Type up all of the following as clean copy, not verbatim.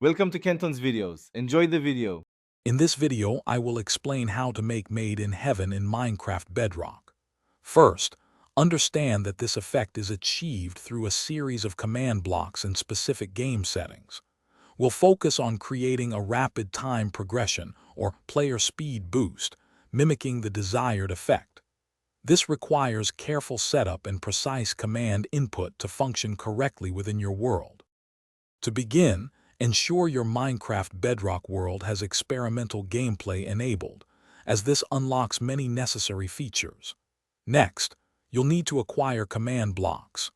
Welcome to Kenton's videos. Enjoy the video. In this video, I will explain how to make Made in Heaven in Minecraft Bedrock. First, understand that this effect is achieved through a series of command blocks in specific game settings. We'll focus on creating a rapid time progression or player speed boost, mimicking the desired effect. This requires careful setup and precise command input to function correctly within your world. To begin, ensure your Minecraft Bedrock world has experimental gameplay enabled, as this unlocks many necessary features. Next, you'll need to acquire command blocks.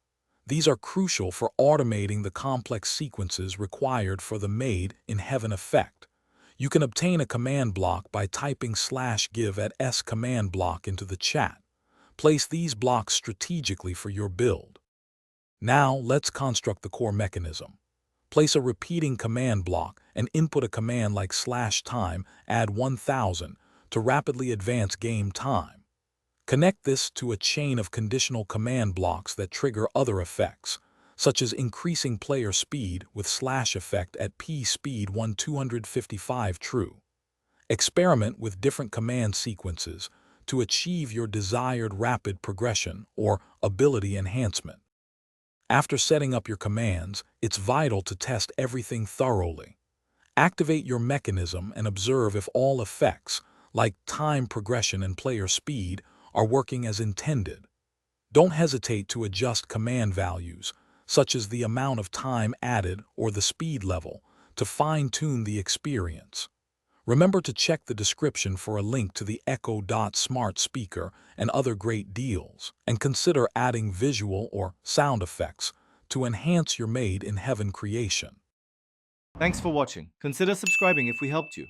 These are crucial for automating the complex sequences required for the Made in Heaven effect. You can obtain a command block by typing /give at s command block into the chat. Place these blocks strategically for your build. Now, let's construct the core mechanism. Place a repeating command block and input a command like /time add 1000 to rapidly advance game time. Connect this to a chain of conditional command blocks that trigger other effects, such as increasing player speed with /effect at p speed 1255 true. Experiment with different command sequences to achieve your desired rapid progression or ability enhancement. After setting up your commands, it's vital to test everything thoroughly. Activate your mechanism and observe if all effects, like time progression and player speed, are working as intended. Don't hesitate to adjust command values, such as the amount of time added or the speed level, to fine-tune the experience. Remember to check the description for a link to the Echo Smart Speaker and other great deals, and consider adding visual or sound effects to enhance your Made in Heaven creation. Thanks for watching. Consider subscribing if we helped you.